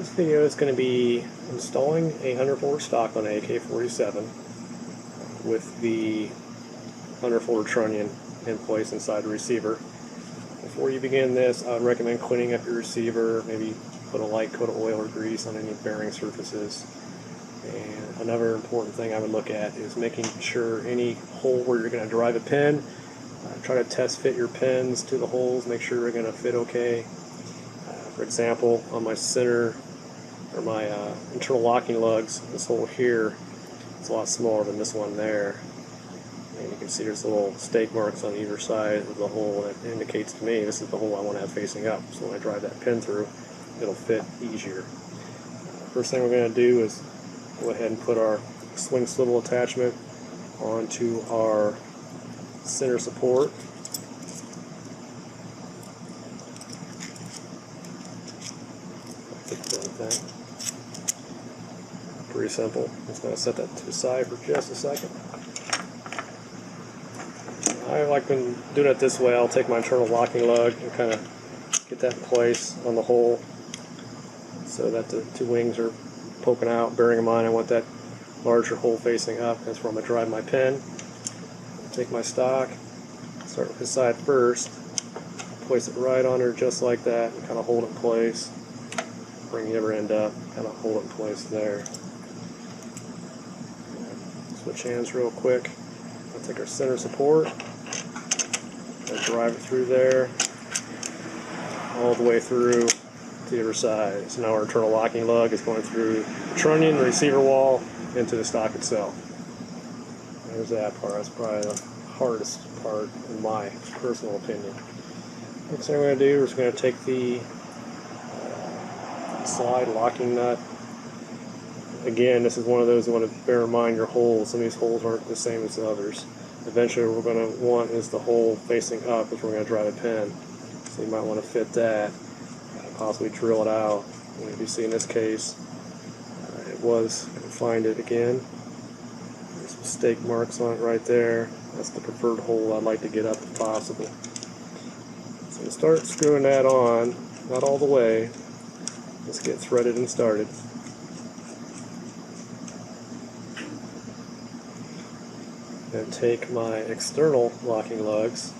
This video is going to be installing a Underfolder stock on AK47 with the Underfolder trunnion in place inside the receiver. Before you begin this, I would recommend cleaning up your receiver, maybe put a light coat of oil or grease on any bearing surfaces. And another important thing I would look at is making sure any hole where you're going to drive a pin, try to test fit your pins to the holes, make sure they're going to fit okay. For example, on my center or my internal locking lugs, this hole here is a lot smaller than this one there. And you can see there's little stake marks on either side of the hole, and it indicates to me this is the hole I want to have facing up. So when I drive that pin through, it'll fit easier. First thing we're going to do is go ahead and put our swing swivel attachment onto our center support. Pretty simple. I'm just going to set that to the side for just a second. I like when doing it this way. I'll take my internal locking lug and kind of get that in place on the hole so that the two wings are poking out. Bearing in mind I want that larger hole facing up. That's where I'm going to drive my pin. Take my stock, start with this side first, place it right on there just like that, and kind of hold it in place. Bring the other end up, kind of hold it in place there. Switch hands real quick. I'll take our center support and drive it through there, all the way through to the other side. So now our internal locking lug is going through the trunnion, the receiver wall, into the stock itself. There's that part. That's probably the hardest part in my personal opinion. Next thing we're going to do is we're going to take the slide locking nut. Again, this is one of those you want to bear in mind your holes. Some of these holes aren't the same as the others. Eventually what we're going to want is the hole facing up if we're going to drive a pin. So you might want to fit that, possibly drill it out. And if you see in this case, it was, I can find it again. There's some stake marks on it right there. That's the preferred hole I'd like to get up if possible. So we'll start screwing that on, not all the way. Let's get threaded and started. And take my external locking lugs.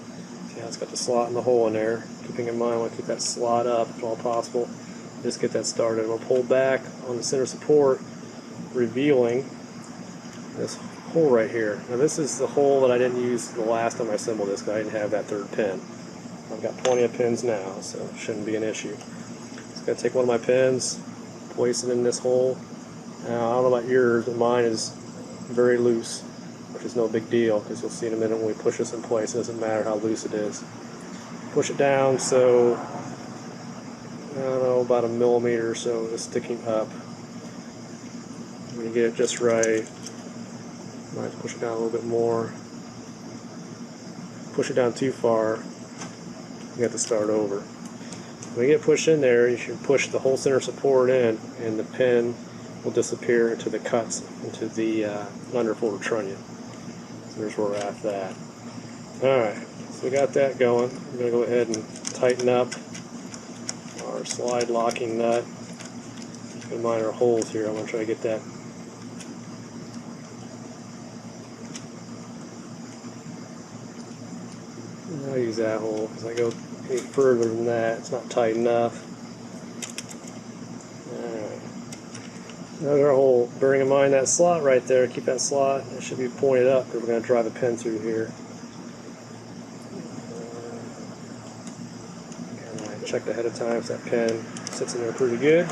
See how it's got the slot in the hole in there. Keeping in mind I want to keep that slot up if all possible. Just get that started. We'll pull back on the center support, revealing this hole right here. Now this is the hole that I didn't use the last time I assembled this because I didn't have that third pin. I've got plenty of pins now, so it shouldn't be an issue. Just gotta take one of my pins, place it in this hole. Now I don't know about yours, but mine is very loose, which is no big deal because you'll see in a minute when we push this in place, it doesn't matter how loose it is. Push it down so, I don't know, about 1 millimeter or so is sticking up. When you get it just right, you might push it down a little bit more. Push it down too far, you have to start over. When you get pushed in there, you should push the whole center support in, and the pin will disappear into the cuts into the Underfolder trunnion. So there's where we're at that. Alright, so we got that going. We're going to go ahead and tighten up our slide locking nut. Keep in mind our holes here. I'm going to try to get that. I'll use that hole because I go any further than that, it's not tight enough. Alright. Another hole. Bearing in mind that slot right there, keep that slot, it should be pointed up because we're going to drive a pin through here. I checked ahead of time if that pin sits in there pretty good.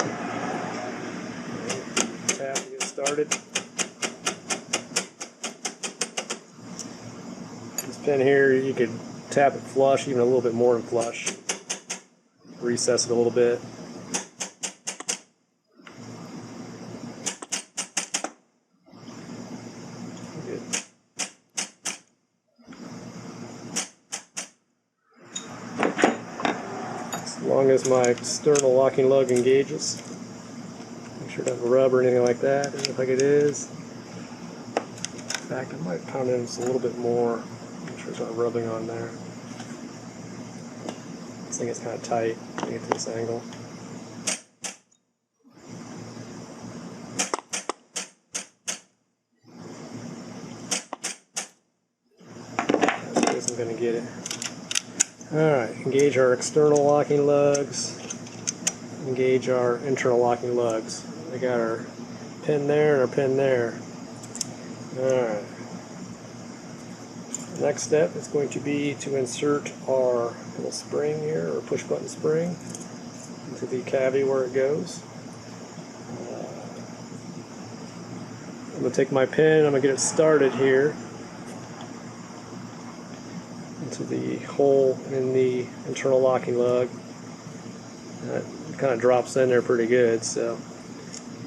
Tap to get started. This pin here, you could tap it flush, even a little bit more than flush. Recess it a little bit. Good. As long as my external locking lug engages, make sure it doesn't rub or anything like that. Doesn't look like it is. In fact, I might pound in just a little bit more. Make sure it's not rubbing on there. This thing is kind of tight. Let me get to this angle. guess I'm going to get it. Alright, engage our external locking lugs, engage our internal locking lugs. We got our pin there and our pin there. Alright. Next step is going to be to insert our little spring here, or push button spring, into the cavity where it goes. I'm going to take my pin, I'm going to get it started here into the hole in the internal locking lug. That kind of drops in there pretty good, so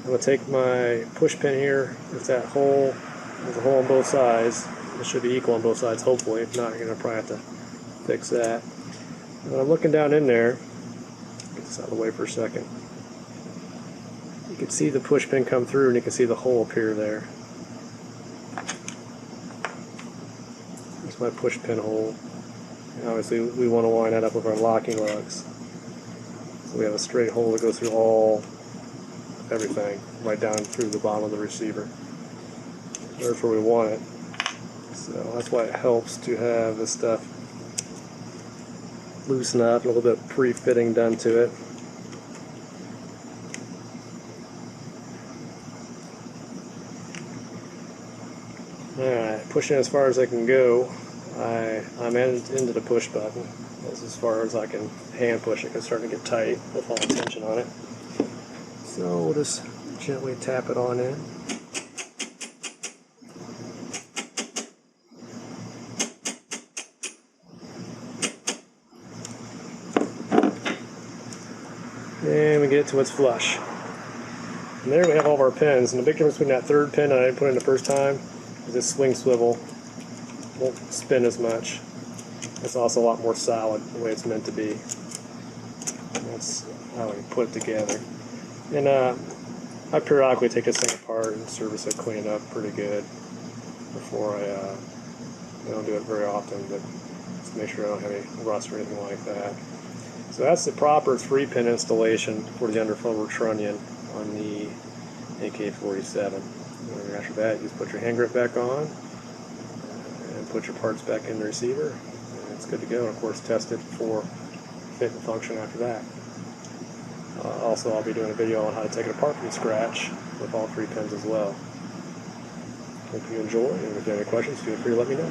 I'm going to take my push pin here with that hole. There's a hole on both sides. It should be equal on both sides, hopefully. If not, you're going to probably have to fix that. When I'm looking down in there, get this out of the way for a second. You can see the push pin come through, and you can see the hole appear there. That's my push pin hole. And obviously, we want to line that up with our locking lugs. So we have a straight hole that goes through everything, right down through the bottom of the receiver. There's where we want it. So that's why it helps to have this stuff loosen up, a little bit pre-fitting done to it. Alright, pushing as far as I can go. I'm into the push button. That's as far as I can hand push it. It's starting to get tight with all the tension on it. So we'll just gently tap it on in. And we get it to its flush. And there we have all of our pins. And the big difference between that third pin that I didn't put in the first time is this swing swivel won't spin as much. It's also a lot more solid the way it's meant to be. And that's how we put it together. And I periodically take this thing apart and service it, clean it up pretty good before I don't do it very often, but just make sure I don't have any rust or anything like that. So that's the proper 3-pin installation for the Underfolder trunnion on the AK47. And after that, you just put your hand grip back on and put your parts back in the receiver, and it's good to go. And of course, test it for fit and function after that. Also, I'll be doing a video on how to take it apart from scratch with all 3 pins as well. Hope you enjoy, and if you have any questions, feel free to let me know.